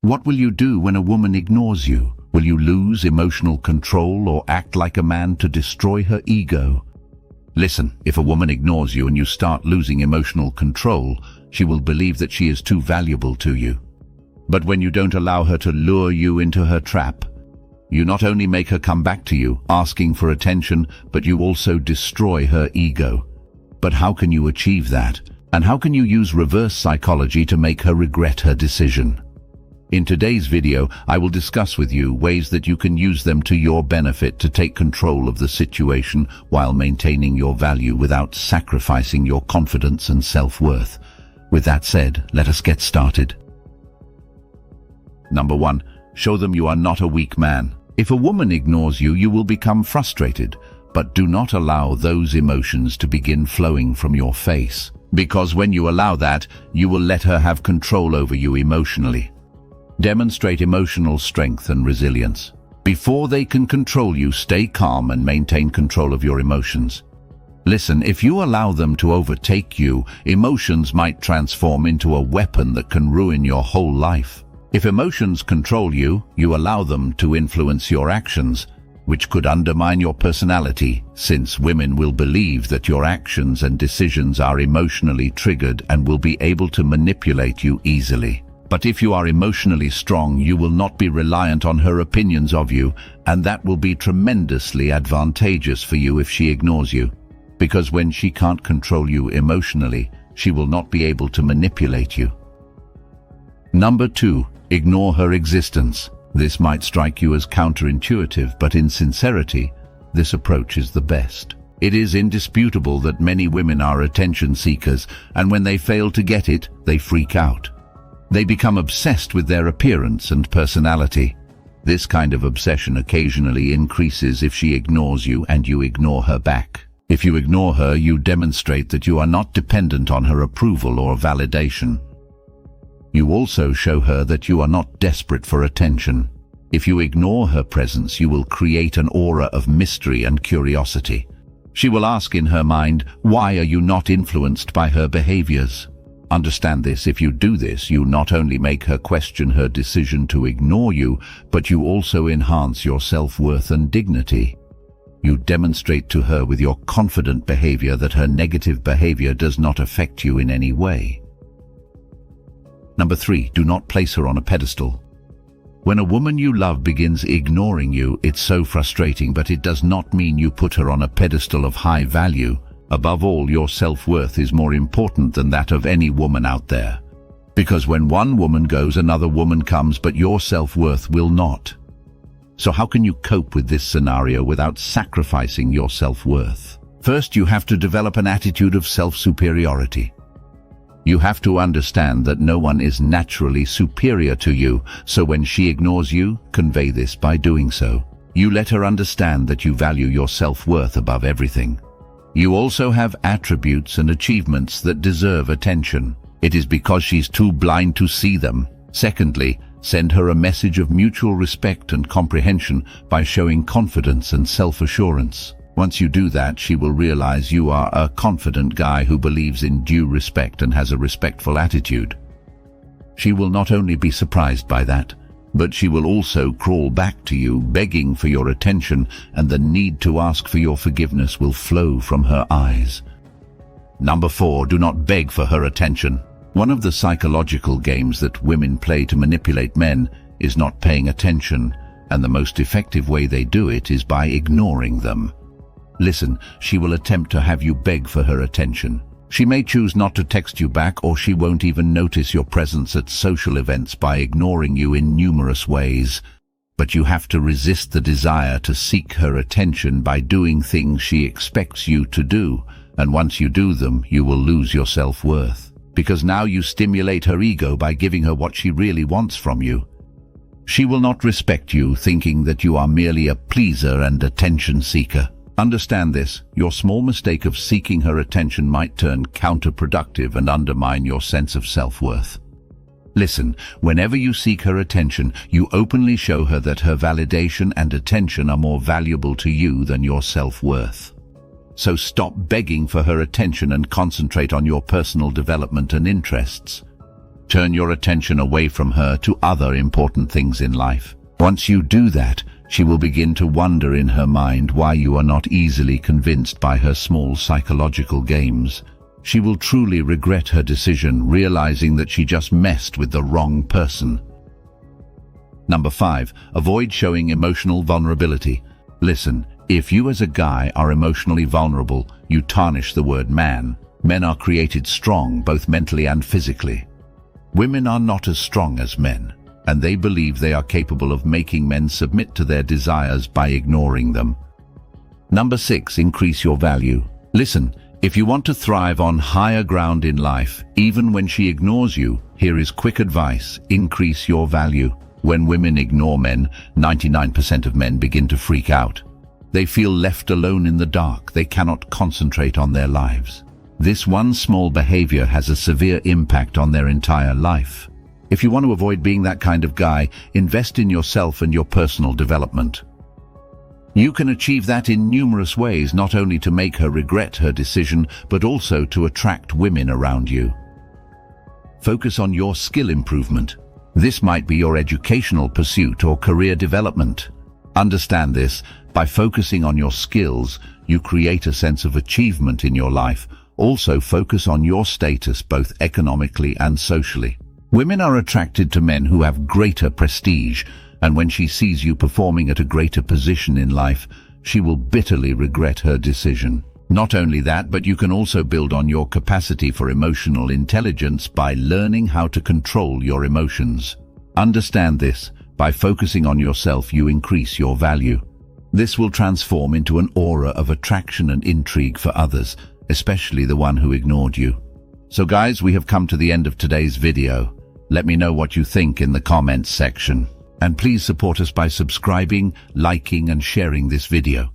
What will you do when a woman ignores you? Will you lose emotional control or act like a man to destroy her ego? Listen, if a woman ignores you and you start losing emotional control, she will believe that she is too valuable to you. But when you don't allow her to lure you into her trap, you not only make her come back to you, asking for attention, but you also destroy her ego. But how can you achieve that? And how can you use reverse psychology to make her regret her decision? In today's video, I will discuss with you ways that you can use them to your benefit to take control of the situation while maintaining your value without sacrificing your confidence and self-worth. With that said, let us get started. Number 1. Show them you are not a weak man. If a woman ignores you, you will become frustrated, but do not allow those emotions to begin flowing from your face. Because when you allow that, you will let her have control over you emotionally. Demonstrate emotional strength and resilience. Before they can control you, stay calm and maintain control of your emotions. Listen, if you allow them to overtake you, emotions might transform into a weapon that can ruin your whole life. If emotions control you, you allow them to influence your actions, which could undermine your personality, since women will believe that your actions and decisions are emotionally triggered and will be able to manipulate you easily. But if you are emotionally strong, you will not be reliant on her opinions of you, and that will be tremendously advantageous for you if she ignores you. Because when she can't control you emotionally, she will not be able to manipulate you. Number 2. Ignore her existence. This might strike you as counterintuitive, but in sincerity, this approach is the best. It is indisputable that many women are attention seekers, and when they fail to get it, they freak out. They become obsessed with their appearance and personality. This kind of obsession occasionally increases if she ignores you and you ignore her back. If you ignore her, you demonstrate that you are not dependent on her approval or validation. You also show her that you are not desperate for attention. If you ignore her presence, you will create an aura of mystery and curiosity. She will ask in her mind, why are you not influenced by her behaviors? Understand this, if you do this, you not only make her question her decision to ignore you, but you also enhance your self-worth and dignity. You demonstrate to her with your confident behavior that her negative behavior does not affect you in any way. Number 3. Do not place her on a pedestal. When a woman you love begins ignoring you, it's so frustrating, but it does not mean you put her on a pedestal of high value. Above all, your self-worth is more important than that of any woman out there. Because when one woman goes, another woman comes, but your self-worth will not. So how can you cope with this scenario without sacrificing your self-worth? First, you have to develop an attitude of self-superiority. You have to understand that no one is naturally superior to you, so when she ignores you, convey this by doing so. You let her understand that you value your self-worth above everything. You also have attributes and achievements that deserve attention. It is because she's too blind to see them. Secondly, send her a message of mutual respect and comprehension by showing confidence and self-assurance. Once you do that, she will realize you are a confident guy who believes in due respect and has a respectful attitude. She will not only be surprised by that, but she will also crawl back to you, begging for your attention, and the need to ask for your forgiveness will flow from her eyes. Number 4. Do not beg for her attention. One of the psychological games that women play to manipulate men is not paying attention, and the most effective way they do it is by ignoring them. Listen, she will attempt to have you beg for her attention. She may choose not to text you back, or she won't even notice your presence at social events by ignoring you in numerous ways. But you have to resist the desire to seek her attention by doing things she expects you to do, and once you do them, you will lose your self-worth. Because now you stimulate her ego by giving her what she really wants from you. She will not respect you, thinking that you are merely a pleaser and attention seeker. Understand this, your small mistake of seeking her attention might turn counterproductive and undermine your sense of self-worth. Listen, whenever you seek her attention, you openly show her that her validation and attention are more valuable to you than your self-worth. So stop begging for her attention and concentrate on your personal development and interests. Turn your attention away from her to other important things in life. Once you do that, she will begin to wonder in her mind why you are not easily convinced by her small psychological games. She will truly regret her decision, realizing that she just messed with the wrong person. Number 5. Avoid showing emotional vulnerability. Listen, if you as a guy are emotionally vulnerable, you tarnish the word man. Men are created strong, both mentally and physically. Women are not as strong as men, and they believe they are capable of making men submit to their desires by ignoring them. Number 6. Increase your value. Listen, if you want to thrive on higher ground in life, even when she ignores you, here is quick advice: increase your value. When women ignore men, 99% of men begin to freak out. They feel left alone in the dark. They cannot concentrate on their lives. This one small behavior has a severe impact on their entire life. If you want to avoid being that kind of guy, invest in yourself and your personal development. You can achieve that in numerous ways, not only to make her regret her decision, but also to attract women around you. Focus on your skill improvement. This might be your educational pursuit or career development. Understand this: by focusing on your skills, you create a sense of achievement in your life. Also focus on your status, both economically and socially. Women are attracted to men who have greater prestige, and when she sees you performing at a greater position in life, she will bitterly regret her decision. Not only that, but you can also build on your capacity for emotional intelligence by learning how to control your emotions. Understand this: by focusing on yourself, you increase your value. This will transform into an aura of attraction and intrigue for others, especially the one who ignored you. So guys, we have come to the end of today's video. Let me know what you think in the comments section. And please support us by subscribing, liking and sharing this video.